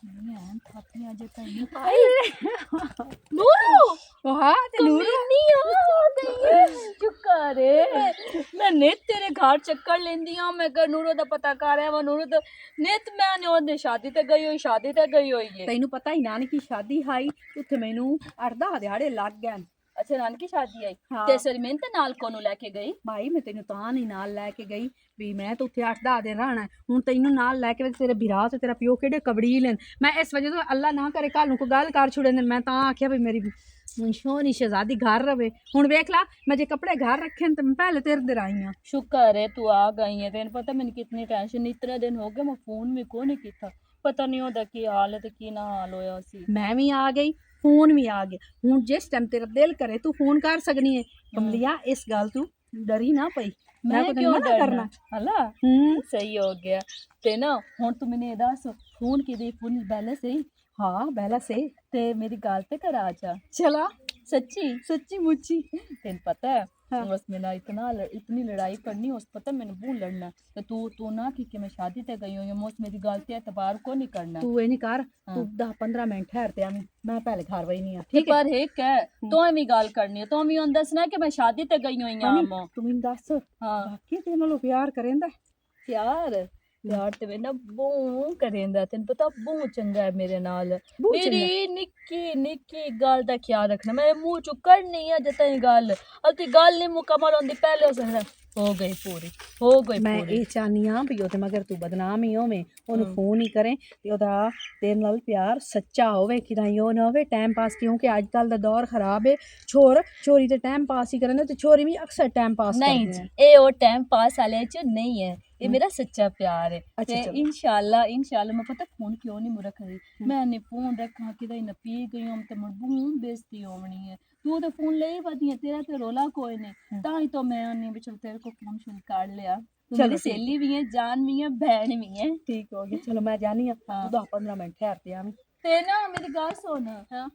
नहीं थापियां जे कहीं हाय नूरू हाँ ते नूर नहीं आ गई शुक्र है मैं नित तेरे घर चक्कर लेंदी हां मैं कर नूरू दा पता कर आया वा नूरू तो नित मैं ने ओदे शादी ते गई होई है ਤੈਨੂੰ ਪਤਾ ਹੀ ਨਾਨਕੀ ਸ਼ਾਦੀ ਹਾਈ ਉੱਥੇ ਮੈਨੂੰ 8-10 ਦਿਹਾੜੇ ਲੱਗ ਗਏ अच्छा नानकी शादी आई हाँ। ते सरमेन ते नाल कोनु लेके गई ਭਾਈ ਮੈਂ ਤੈਨੂੰ ਤਾਂ ਨਹੀਂ ਨਾਲ ਲੈ ਕੇ ਗਈ ਵੀ ਮੈਂ ਤਾਂ ਉੱਥੇ 8-10 ਦਿਨ ਰਹਿਣਾ ਹੁਣ ਤੈਨੂੰ ਨਾਲ ਲੈ ਕੇ ਤੇਰੇ ਵਿਰਾਹ ਤੇ ਤੇਰਾ ਪਿਓ ਕਿਹੜੇ ਕਬੜੀ ਲੈਣ ਮੈਂ ਇਸ ਵਜ੍ਹਾ ਤੋਂ ਅੱਲਾ ਨਾ ਕਰੇ ਕੱਲ ਨੂੰ ਕੋਈ ਗੱਲ ਕਰ ਛੁੜੇ ਨੇ ਮੈਂ ਤਾਂ ਆਖਿਆ ਵੀ ਮੇਰੀ ਸੋਹਣੀ ਸ਼ਹਿਜ਼ਾਦੀ ਘਰ ਰਵੇ ਹੁਣ ਵੇਖ ਲਾ ਮੈਂ ਜੇ ਕੱਪੜੇ ਘਰ ਰੱਖੇ ਨੇ ਤੇ ਮੈਂ ਪਹਿਲੇ ਤੇਰੇ ਦੇ ਆਈ ਹਾਂ शुक्र है तू आ गई है तेन पता मैंने कितनी टेंशन इतने दिन हो गए मैं फोन में को नहीं किया पता नहीं होता की हाल है ते की ना हाल होया सी ਮੈਂ ਵੀ ਆ ਗਈ ਫੋਨ ਵੀ ਆ ਗਿਆ ਹੁਣ ਜਿਸ ਟਾਈਮ ਤੇਰਾ ਦਿਲ ਕਰੇ ਤੂੰ ਫੋਨ ਕਰ ਸਕਣੀ ਹੈ ਕਮਲਿਆ ਇਸ ਗੱਲ ਤੂੰ ਡਰੀ ਨਾ ਪਈ मैं तो क्यों मना डरना हला हम्म सही हो गया ते ना हुन तू मैंने दस फोन की दे फोन बैलेंस है हाँ पहला से ते मेरी गाल पे करा जा चला सच्ची सच्ची मुच्ची तेन पता है हाँ। बस मेरा इतनी लड़ाई करनी उस पता मैंने भूल लड़ना तो तू ना कि मैं शादी ते गई हूँ मोस मेरी गाल पे एतबार को नहीं करना तू ये नहीं कर हाँ। तू 10-15 मिनट ठहरते आमी मैं पहले घर वही नहीं ठीक है पर एक है तो भी गाल करनी है तो भी दसना कि मैं शादी ते गई हुई हूँ तू मैनू दस हाँ बाकी तेरे नालों प्यार करेंदा यार यार ते मैं ना बहुत करेंदा तेन पता बहुत चंगा है मेरे नाल बहुत मेरी निक्की निक्की गल दा ख्याल रखना मैं मुंह चु करनी है जतई गल अति गल नहीं मुकम्मल होंदी पहले उसने हो गई पूरी हो गई मैं पूरी ये चाहनी हाँ भी ओते मगर तू बदनाम ही होवे ओनू फोन ही करे ते ओदा तेरे नाल प्यार सच्चा होवे कि नहीं ओ ना होवे टाइम पास क्योंकि आजकल दा दौर खराब है छोर चोरी ते टाइम पास ही करन ते चोरी भी अक्सर टाइम पास नहीं करदे जी ये और टाइम पास वाले च नहीं है ये मेरा सच्चा प्यार है अच्छा, ते चलो। इंशाल्लाह मैं पता फोन क्यों नहीं मुरख रही मैंने फोन रखा कि ना पी गई हूं ते मड़बू बेइज्जती होनी है तू तो फोन ले वदी है तेरा ते रोला कोई नहीं ताई तो मैं नहीं भी चल तेरे को फोन शुरू कर लिया तू चलो, मेरी सहेली भी है जान भी है बहन भी है ठीक हो गया चलो मैं जानी हाँ हाँ। तू 10-15 मिनट ठहरते आमी ते ना मेरी गाल सुन हां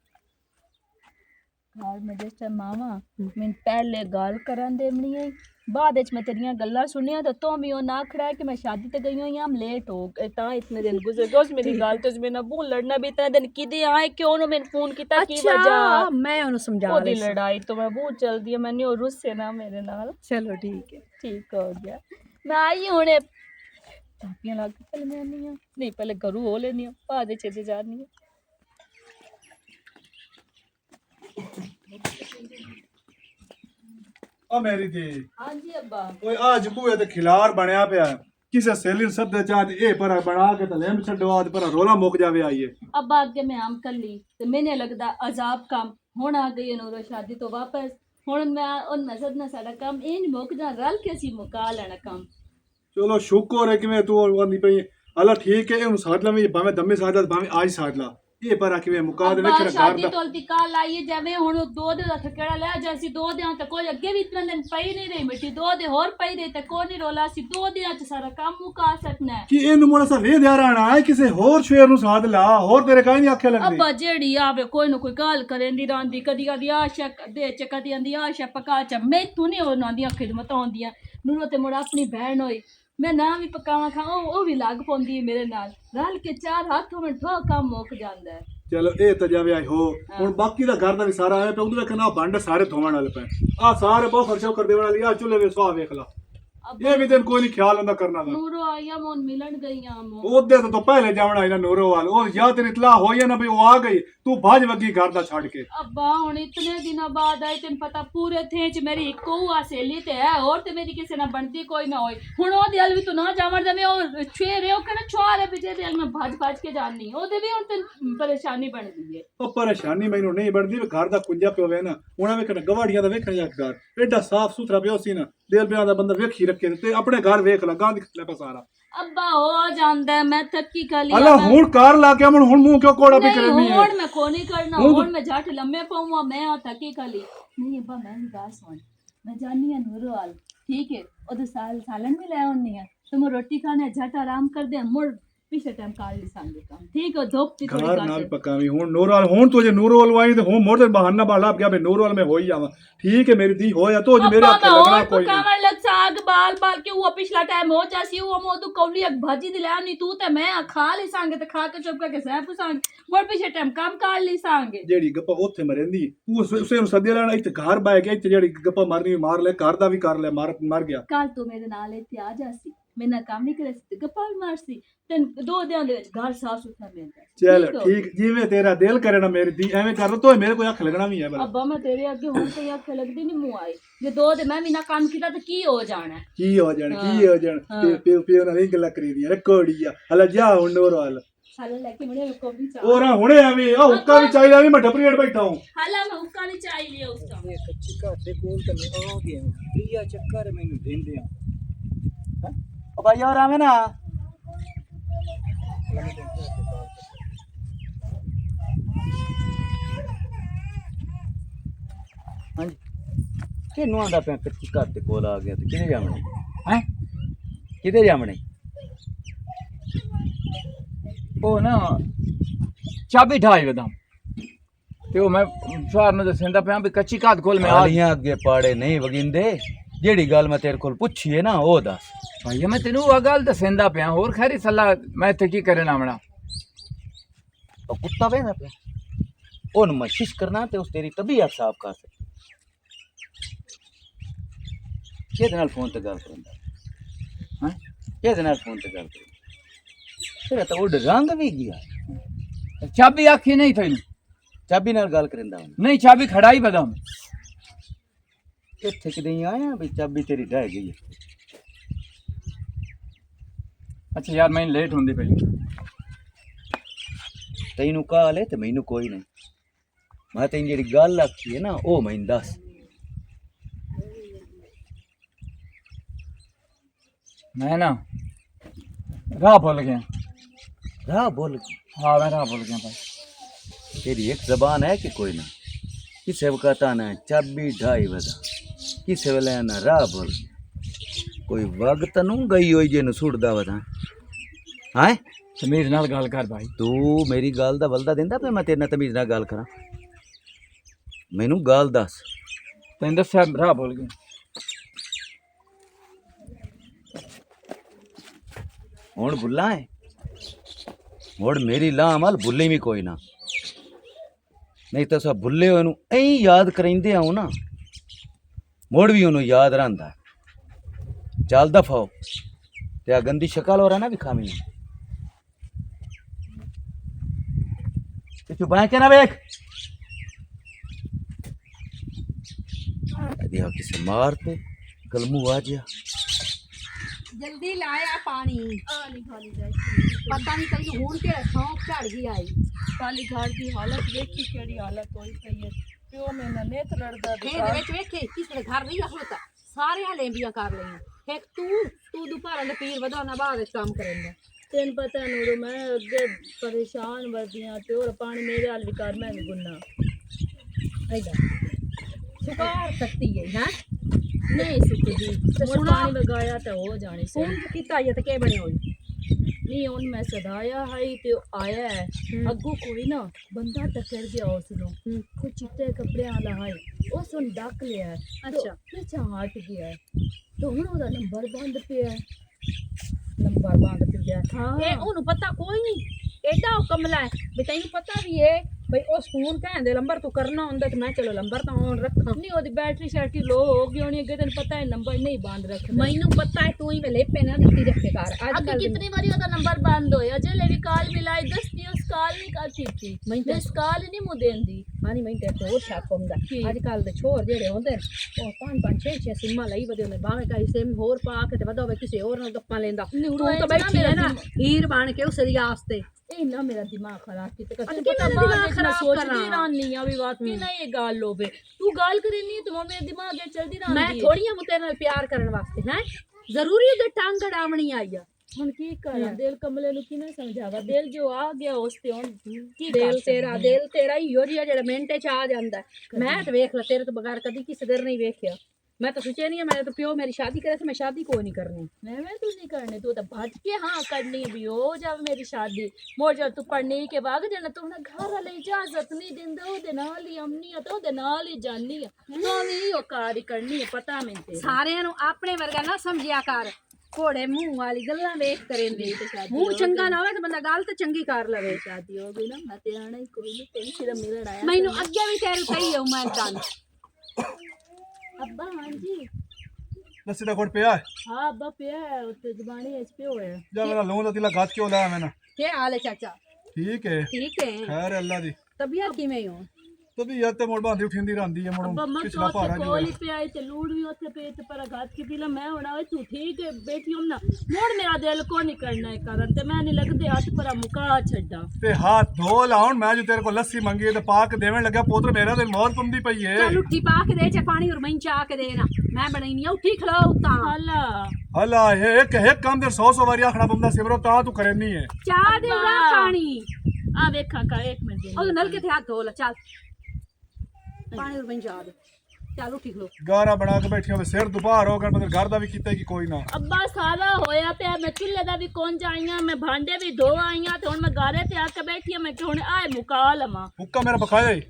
घर में जिस टाइम मावा मैं पहले गाल करन देनी है बाद मैं तेरिया गल्ला सुनिया तो भी वो ना खड़ा है कि मैं शादी ते गई हूं हम लेट हो गए ता इतने दिन गुजर गए उस मेरी गाल तो मेरे बहुत लड़ना भी इतना दिन किदे आए क्यों ना मैंने फोन किया की वजह मैं उन्हें समझा ओदी रही सी। लड़ाई तो मैं बहुत चलदी है मैंने और रुस्से ना मेरे नाल चलो ठीक है ठीक हो गया मैं आई हुने चापियां लग पहले मैं आनी है नहीं पहले घरू हो लेनी है बाद चले जानी है ਆ ਮੇਰੀ ਦੀ हां जी अब्बा ਓਏ ਅੱਜ ਬੂਏ ਤੇ ਖਿਲਾਰ ਬਣਿਆ ਪਿਆ ਕਿਸੇ ਸੇਲੀ ਨੂੰ ਸੱਦੇ ਚਾਹ ਤੇ ਇਹ ਪਰ ਬਣਾ ਕੇ ਤੇ ਲੈਮ ਛੱਡੋ ਆਦ ਪਰ ਰੋਲਾ ਮੁੱਕ ਜਾਵੇ ਆਈਏ अब आगे मैं आम कर ली तो मैंने लगता अजाब काम हुण आ गई नूरो शादी तो वापस हुण मैं उन नजर ना साडा काम इंज मुक जा रल के सी मुका लेना काम ਚਲੋ ਸ਼ੁਕਰ ਹੈ ਕਿਵੇਂ ਤੂੰ ਆਂਦੀ ਪਈ ਹਲਾ ਠੀਕ ਹੈ ਇਹਨੂੰ ਸਾਧ ਲਵੇਂ ਭਾਵੇਂ ਦਮੇ ਸਾਧ ਲਾ ਭਾਵੇਂ ਅੱਜ ਸਾਧ ਲਾ ਇਹ ਪਰ ਕਿਵੇਂ ਮੁਕਾ ਦੇ ਵੇਖ अब्बा ਘਰ शादी ਦਾ तो काल आई जावे हुण दो दे दा थकेड़ा ले जासी दो दे तो कोई अगे भी इतना दिन पई नहीं रही मिट्टी दो दे होर पई रही ते कोई नहीं रोला सी दो दिन च सारा काम मुका सकना है ਕਿ ਇਹਨੂੰ ਮੋੜਾ ਸਾ ਵੇ ਦਿਆ ਰਹਿਣਾ ਹੈ ਕਿਸੇ ਹੋਰ ਸ਼ੇਰ ਨੂੰ ਸਾਧ ਲਾ ਹੋਰ ਤੇਰੇ ਕਾਹ ਨਹੀਂ ਆਖਿਆ ਲੱਗਦੀ अब्बा जेड़ी आवे कोई ना कोई गल करेंदी रहंदी कदी कदी आशा दे च कदी आंदी आशा पका च मैं तू नहीं होना दी खिदमत होंदियां नूरो ते मुड़ा अपनी बहन होई मैं ना भी पकावा खा ओ भी लग पौंदी है मेरे नाल रल के चार हाथों में ठो काम मुक जांदा है ਚਲੋ ਇਹ ਤਾਂ ਜਾਵੇ ਆਈ ਹੋ ਹੁਣ ਬਾਕੀ ਦਾ ਘਰ ਦਾ ਵੀ ਸਾਰਾ ਆਇਆ ਪਿਆ ਉਹਦੇ ਵੇਖਣਾ ਭਾਂਡੇ ਸਾਰੇ ਧੋਣ ਵਾਲੇ ਪਏ ਆ ਸਾਰੇ ਬਹੁਤ ਖਰਚਾ ਕਰ ਦੇਣ ਵਾਲੀ ਆ ਚੁੱਲੇ ਵੇ ਸਵਾ ਵੇਖ ਲਾ ਇਹ ਵੀ ਤੈਨੂੰ ਕੋਈ ਨਹੀਂ ਖਿਆਲ ਹੁੰਦਾ ਕਰਨਾ ਦਾ नूरो आया मोन मिलन गई मो ਉਹਦੇ ਤੋਂ ਪਹਿਲੇ ਜਾਵਣਾ ਇਹਨਾਂ ਨੂਰੋ ਵਾਲ ਉਹ ਜਾਂ ਤੇਰੀ ਇਤਲਾ ਹੋਈ ਹੈ ਨਾ ਵੀ ਉਹ ਆ ਗਈ ਤੂੰ ਭੱਜ ਵੱਗੀ ਘਰ ਦਾ ਛੱਡ ਕੇ अब्बा हुन इतने दिनों बाद आई तेन पता पूरे थे च मेरी इको हुआ सहेली ते है और ते मेरी किसी ना बनती कोई ना होई हुन ओदे हल भी तू ना जावण दे ओ छेरे ओ कने छुआरे बिजे दे हल मैं भज के जानी ओदे भी हुन तेन परेशानी बन गई है ਉਹ ਪਰੇਸ਼ਾਨੀ ਮੈਨੂੰ ਨਹੀਂ ਬਣਦੀ ਵੀ ਘਰ ਦਾ ਕੁੰਜਾ ਪਿਓ ਵੇ ਨਾ ਉਹਨਾਂ ਵੇਖਣ ਗਵਾੜੀਆਂ ਦਾ ਵੇਖਣ ਜਾ ਘਰ ਐਡਾ ਸਾਫ ਸੁਥਰਾ ਪਿਓ ਸੀ ਨਾ ਦਿਲ ਪਿਆ ਦਾ ਬੰਦਾ ਵੇਖੀ ਰੱਖੇ ਤੇ ਆਪਣੇ ਘਰ ਵੇਖ ਲਾ ਗਾਂ ਦਿਖ ਲੈ ਸਾਰਾ अब्बा हो जांदा है मैं थकी कली ਅੱਲਾ ਹੁਣ ਕਾਰ ਲਾ ਕੇ ਹੁਣ ਮੂੰਹ ਕਿਉਂ ਕੋੜਾ ਵੀ ਕਰਨੀ ਹੈ हुन मैं को नहीं करना हुन मैं झट लम्बे पाऊंगा मैं आ थकी कली नहीं अब्बा मैं भी बात सुन मैं जानी है नूरो हाल ठीक है ओदे सालन भी ले आनी है तो मैं रोटी खाने झट आराम कर दे मुड़ ਪਿਛਲੇ ਟਾਈਮ ਕਰ ਲਈ ਸੰਗੇ ਕੰਮ ਠੀਕ ਹੈ ਧੁੱਪ ਦੀ ਥੋੜੀ घर ना भी ਘੱਟ पक्का भी हूं नूरवाल हूं तुझे नूरवाल आई तो हूं मोर ते बहाना बाला गया मैं नूरवाल में हो ही जावा ठीक है मेरी दी होया तो जे मेरे हाथ लगना कोई नहीं पकावन लग साग बाल बाल के वो पिछला टाइम हो जासी वो मोदू कौली एक भाजी दी लानी तू ते मैं खा ली संगे ते खा के चुप करके सह पुसांग वो पिछले टाइम काम कर ली संगे जेड़ी गप्पा ओथे मरेंदी तू उसे सद्या लेना इत्ते घर बाय के इत्ते जेड़ी गप्पा मारनी मार ले घर दा भी कर ले मर गया कल तू मेरे नाल इत्ते आ जासी मेरा काम नहीं करे सी गप्पा भी मारसी ते 2 दिन दे विच घर साफ सुथरा मिलदा चल ठीक जिवें तेरा दिल करे ना मेरी दी एवें कर तो मेरे को अख लगना भी है भला अब्बा मैं तेरे आगे हुन कोई अख लगदी नहीं मुंह आई जे 2 दिन मैं भी ना काम कीता ते की हो जाना की हो जान पे ना नहीं गल्ला करी दी कोड़िया हला जा हुन नूरवाल हाले लेके मुझे को भी चाह ओरा हुने आवी आ हुक्का भी चाहिदा भी मैं ठपरीट बैठा हूं हाला मैं हुक्का नहीं चाह लिया उसका ਕੱਚੀ ਘਰ ਦੇ ਕੋਲ ਤੇ ਮੈਂ ਆ ਗਿਆ ਪ੍ਰਿਆ ਚੱਕਰ ਮੈਨੂੰ ਦਿੰਦੇ ਆ ਓ ਭਾਈ ਹੋਰ ਆਵੇਂ ਨਾ ਹਾਂਜੀ ਕਿਹਨੂੰ ਆਂਦਾ ਪਿਆ ਕੱਚੀ ਘਰ ਦੇ ਕੋਲ ਆ ਗਿਆ ਤੇ ਕਿਹਦੇ ਜਾਵਣੇ ਹੈ ਕਿਹਦੇ ਜਾਵਣੇ ਉਹ ਨਾ ਚਾਬੀ ਢਾਈ ਵਦਾਂ ਤੇ ਉਹ ਮੈਂ ਸਾਰ ਨੂੰ ਦੱਸਦਾ ਪਿਆ ਵੀ ਕੱਚੀ ਘਾਤ ਕੋਲ ਮੈਂ ਆਲੀਆਂ ਅੱਗੇ ਪਾੜੇ ਨਹੀਂ ਵਗਿੰਦੇ ਜਿਹੜੀ ਗੱਲ ਮੈਂ ਤੇਰੇ ਕੋਲ ਪੁੱਛੀ ਹੈ ਨਾ ਉਹ ਦੱਸ ਭਾਈ ਮੈਂ ਤੈਨੂੰ ਉਹ ਗੱਲ ਦੱਸਦਾ ਪਿਆ ਹੋਰ ਖੈਰੀ ਸਲਾਹ ਮੈਂ ਇੱਥੇ ਕੀ ਕਰਨ ਆਵਣਾ ਉਹ ਕੁੱਤਾ ਵੇਂਦਾ ਪਿਆ ਉਹਨੂੰ ਮਸ਼ਿਸ਼ ਕਰਨਾ ਤੇ ਉਸ ਤੇਰੀ ਤਬੀਅਤ ਸਾਫ਼ ਕਰ ਸਕੇ ਕਿਹਦੇ ਨਾਲ ਫੋਨ ਤੇ ਗੱਲ ਕਰਦਾ ਹਾਂ ਕਿਹਦੇ ਨਾਲ ਫੋਨ ਤੇ ਗੱਲ ਕਰਦਾ ਤੇਰਾ ਤਾਂ ਉਹ ਰੰਗ ਵੀ ਗਿਆ ਚਾਬੀ ਆਖੀ ਨਹੀਂ ਤੈਨੂੰ ਚਾਬੀ ਨਾਲ ਗੱਲ ਕਰਿੰਦਾ ਨਹੀਂ ਚਾਬੀ ਖੜਾਈ ਬਦਾਮ ਇੱਥੇ ਕਿਤੇ ਆਇਆ ਵੀ ਚਾਬੀ ਤੇਰੀ ਢਹਿ ਗਈ ਹੈ ਅੱਛਾ ਯਾਰ ਮੈਂ ਲੇਟ ਹੁੰਦੀ ਪਈ ਤੈਨੂੰ ਕਾਲ ਹੈ ਤੇ ਮੈਨੂੰ ਕੋਈ ਨਹੀਂ ਮੈਂ ਤੈਨੂੰ ਜਿਹੜੀ ਗੱਲ ਆਖੀ ਹੈ ਨਾ ਉਹ ਮੈਨੂੰ ਦੱਸ ਮੈਂ ਨਾ ਰਾਹ ਭੁੱਲ ਗਿਆ ਰਾਹ ਭੁੱਲ हाँ मैं राह भूल गया भाई तेरी एक जबान है कि कोई ना किसे वक्त आना है चाबी ढाई बजा किसे वेले आना राह भूल गया कोई वक्त नू गई होई जे नु सुटदा वदा हां तमीज नाल गल कर भाई तू मेरी गल दा बलदा देंदा पे मैं तेरे नाल तमीज नाल गल करा मैनू गल दस तैਨੂੰ दस्या राह भूल गया हुण भुल्ला है मुड़ मेरी लाह मल भुल्ले भी कोई ना नहीं तो सब भुल्ले हो ऐ याद करेंदे आओ ना मुड़ भी उन्होंने याद रहा चल दफा हो ते गंदी शक्ल हो रहा ना भी खामी चुप है क्या ना वेख किसे मार पे कलमू आ गया जल्दी लाया पानी आ नहीं खाली जाए पता नहीं कहीं हूं के शौक चढ़ गई आई काली घर की हालत देखी केड़ी हालत होई पई है प्यो मेरा नेत लड़दा खेत ਵਿੱਚ ਵੇਖੇ ਕਿਸੇ ਦੇ ਘਰ ਨਹੀਂ ਹੁੰਦਾ ਸਾਰਿਆਂ ਲੇਂਬੀਆਂ ਕਰ ਲਈਆਂ ਇੱਕ ਤੂੰ ਦੁਪਹਿਰਾਂ ਦੇ ਪੀਰ ਵਧਾਉਣਾ ਬਾਅਦ ਵਿੱਚ ਕੰਮ ਕਰੇਂਦਾ तेन पता नूरो मैं अगे परेशान वर्दियां ते और पानी मेरे हाल भी कर मैं भी गुन्ना ऐदा सुकार सकती है हैं नहीं सुखदी ते सुना- पानी लगाया ते हो जानी सी फोन किता ये ते के बने होई नहीं हुन मैं सदाया है ते आया है अगू कोई ना बंदा टकर गया उसनो कोई चिट्टे कपड़े वाला है उसन डक लिया है अच्छा। पीछे हट गया है तो हुन ओदा नंबर बंद पिया है नंबर बांध पिया हाँ ਇਹ ਉਹਨੂੰ ਪਤਾ ਕੋਈ ਨਹੀਂ ਐਡਾ ਉਹ ਕਮਲਾ ਹੈ ਵੀ ਤੈਨੂੰ ਪਤਾ ਵੀ ਹੈ ਬਈ ਉਸ ਫੋਨ ਕਹਿੰਦੇ ਨੰਬਰ ਤੂੰ ਕਰਨਾ ਹੁੰਦਾ ਤੇ ਮੈਂ ਚਲੋ ਨੰਬਰ ਤਾਂ ਔਨ ਰੱਖਾਂ नहीं ओदी बैटरी शैटरी लो हो गई होनी अगे तेन पता है नंबर नहीं बंद रखना ਮੈਨੂੰ ਪਤਾ ਹੈ ਤੂੰ ਹੀ ਵੇਲੇ ਪੈਨਾ ਦਿੱਤੀ ਰੱਖੇ ਕਰ ਅੱਜ अगे ਕੱਲ कितनी बारी ओदा नंबर बंद होया जेले भी कॉल मिलाई दसती उस कॉल नहीं करती थी मैं मैं इस कॉल नहीं मु देंदी ਹਾਂ ਨਹੀਂ ਮੈਂ ਤੇ ਹੋਰ ਸ਼ੱਕ ਹੁੰਦਾ ਕੀ? ਅੱਜ ਕੱਲ ਦੇ ਛੋਰ ਜਿਹੜੇ ਹੁੰਦੇ ਨੇ ਉਹ ਪੰਜ ਛੇ ਸਿੰਮਾਂ ਲਈ ਵਧੇ ਹੁੰਦੇ ਬਾਵੇਂ ਕਾਈ ਸਿਮ ਹੋਰ ਪਾ ਕੇ ਤੇ ਵਧਾਵੇ ਕਿਸੇ ਹੋਰ ਨਾਲ ਗੱਪਾਂ ਲੈਂਦਾ ਨਹੀਂ, ਤੂੰ ਉਹ ਤਾਂ ਨਾ ਬੈਠੀ ਹੈ ਨਾ ਮੇਰਾ ਹੀਰ ਬਣ ਕੇ ਉਸ ਦੀ ਆਸਤੇ ए ना मेरा दिमाग खराब की तो अच्छा, कितना दिमाग खराब सोचती करा? रहनी अभी वाकई ना ये गाल लोबे तू गाल करेनी तो मेरे दिमाग में चलती रहनी ਮੈਂ ਥੋੜੀਆਂ ਮੁੱਤੇ ਨਾਲ ਪਿਆਰ ਕਰਨ ਵਾਸਤੇ ਹੈ ਜ਼ਰੂਰੀ ਉਹਦੇ ਟੰਗ ਅੜਾਵਣੀ ਆਈ ਆ ਹੁਣ ਕੀ ਕਰਾਂ ਦਿਲ ਕਮਲੇ ਨੂੰ ਕਿਵੇਂ ਸਮਝਾਵਾ ਦਿਲ ਜੋ ਆ ਗਿਆ ਉਸ ਤੇ ਹੁਣ ਕੀ ਦਿਲ ਤੇਰਾ ਹੀ ਹੋ ਜਿਹਾ ਜਿਹੜਾ ਮਿੰਟੇ ਚ ਆ ਜਾਂਦਾ ਹੈ। ਮੈਂ ਤੇ ਵੇਖ ਲਾ ਤੇਰੇ ਤੋਂ ਬਗੈਰ ਕਦੀ ਕਿਸੇ ਦਿਨ ਨਹੀਂ ਵੇਖਿਆ मैं तो सोचा नहीं है, मेरे तो प्यो मेरी शादी करे से मैं शादी कोई नहीं करनी। मैं तू नहीं करने, तू तो भट के हाँ करनी भी हो जावे मेरी शादी। मोर जब तू पढ़ने के बाद जाना तू ना घर वाले इजाजत नहीं देंदे, ओदे नाल ही अमनी है तो ओदे नाल ही जानी है, तो भी ओ कार करनी है, पता मैं तेरे सारे अपने वर्गा ना समझिया कर, घोड़े मुंह वाली गल्लां वेख करेंदे। तो शादी मुंह चंगा ना होवे तो बंदा गल तो चंगी कर लवे। शादी हो गई ना, मैं ते आना ही कोई नहीं, तेरी सिर्फ मिलन आया। मैनू अगे भी तेरे सही है मैं दन। अब्बा हाँ जी। ਲੱਸੀ ਦਾ ਘੁੱਟ ਪਿਆ ਹੈ हाँ अब्बा पिया है, उत्ते जुबानी एच पे होया। ਜਾਂ ਮੇਰਾ ਲੂਣ ਦਾ ਤਿਲਾ ਗੱਜ ਕਿਉਂ ਲਾਇਆ ਮੈਨਾਂ क्या हाल है चाचा? ਠੀਕ ਹੈ ठीक है। ਖੈਰ ਹੈ ਅੱਲਾ ਦੀ तबीयत किवें हो? ਤਬੀ ਯਾਰ ਤੇ ਮੋੜ ਬਾਂਦੀ ਉਠਿੰਦੀ ਰਹਿੰਦੀ ਹੈ अब्बा ਮੋੜ मैं तो ਪਿਛਲਾ उत्ते ਭਾਰਾ कोल ਜੋ ही पिया है, ते लूड़ भी उत्ते पे ते पर घात की दिला मैं होना तू ठीक है बैठी हूं ना। मोड़ मेरा दिल को नहीं करना है कारण ते मैं नहीं लगदे हाथ पर मुका छड्डा। ਤੇ ਹੱਥ ਧੋ ਲਾਉਣ ਮੈਂ ਜੋ ਤੇਰੇ ਕੋਲ ਲੱਸੀ ਮੰਗੀ ਤੇ ਪਾ ਕੇ ਦੇਵਣ ਲੱਗਾ ਪੁੱਤਰ ਮੇਰਾ ਤੇ ਮੌਤ ਪੰਦੀ ਪਈ ਏ चल उठी पा के दे चे पानी और मैं चाह के देना, मैं बनाई नहीं उठी खलो उता। हला ਹਲਾ ਇਹ ਇੱਕ ਕੰਮ ਦੇ 100 ਵਾਰੀ ਆਖਣਾ ਬੰਦਾ ਸਿਮਰੋ ਤਾਂ ਤੂੰ ਕਰੇ ਨਹੀਂ ਹੈ चाह दे ना पानी। आ देखा का एक मिनट दे। और नलके थे हाथ धो ला चल पानी और मैं चाह दे। चल उठी खलो। ਗਾਰਾ ਬਣਾ ਕੇ ਬੈਠੀ ਹੋਵੇ ਸਿਰ ਦੁਪਹਿਰ ਹੋ ਗਿਆ ਮਤਲਬ ਘਰ ਦਾ ਵੀ ਕੀਤਾ ਕਿ ਕੋਈ ਨਾ अब्बा सारा होया पे मैं चुल्ले दा भी कौन जाइयां, मैं भांडे भी धो आईयां ते हुन मैं गारे ते आके बैठी मैं कि हुन आए मुका लमा। ਹੁੱਕਾ ਮੇਰਾ ਪਕਾਇਆ ਹੀ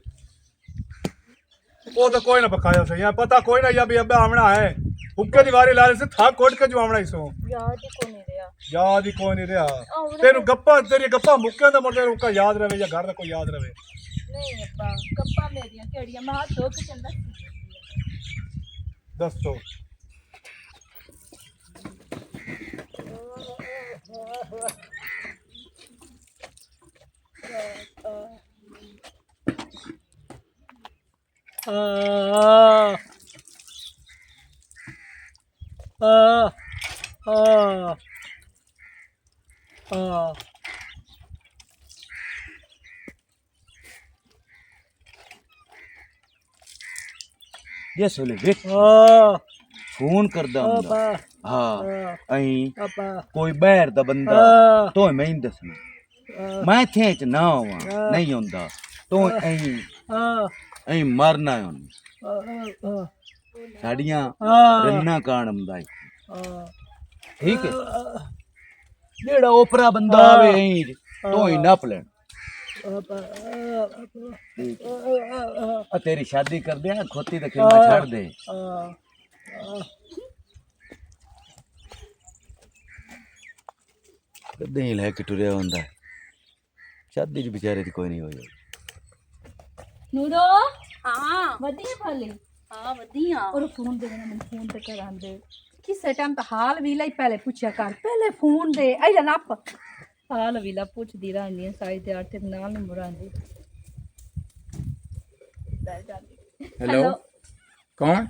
ਉਹ ਤਾਂ ਕੋਈ ਨਾ ਪਕਾਇਆ ਸਹੀ ਹੈ ਪਤਾ ਕੋਈ ਨਾ ਜਾਂ ਵੀ ਅੱਬਾ ਆਵਣਾ ਹੈ ਹੁੱਕੇ ਦੀ ਵਾਰੀ ਲਾ ਲੈ ਥਾ ਕੋਟ ਕੇ ਜੋ ਆਵਣਾ ਇਸੋ याद ही को नहीं रहा। ਯਾਦ ਹੀ ਕੋਈ ਨਹੀਂ ਰਿਹਾ ਤੈਨੂੰ ਗੱਪਾਂ ਤੇਰੀ ਗੱਪਾਂ ਮੁੱਕਿਆਂ ਦਾ ਮੁੰਡੇ ਹੁੱਕਾ ਯਾਦ ਰਵੇ ਜਾਂ ਘਰ ਦਾ ਕੋਈ ਯਾਦ ਰਵੇ नहीं अब्बा कप्पा मेरियां केड़ियां मैं हाथ धो के चंदा। ਦੱਸੋ ये सोले वेख फोन करदा हुंदा हाँ अहीं कोई बाहर दा बंदा तो मैं ही दसना मैं थे च ना होवां नहीं हुंदा तो अहीं मरना है साड़ियां रन्ना कान हुंदा ठीक है जेड़ा ओपरा बंदा आवे अहीं तो ही नप लेन तेरी शादी कर दे खोती तो खिलना छाड़ दे कदे ही लैके टुरिया हुंदा शादी च बेचारे दी कोई नहीं होई नूरो हाँ वधिया भाले हाँ वधिया। और फोन दे देना, मैं फोन ते करांदे किस टाइम तो हाल भी लाई पहले पूछा कर, पहले फोन दे आई नप। हाल विला पुछदी रहंदी साई ते आटे नाल नहीं मुरांदी। हेलो कौन?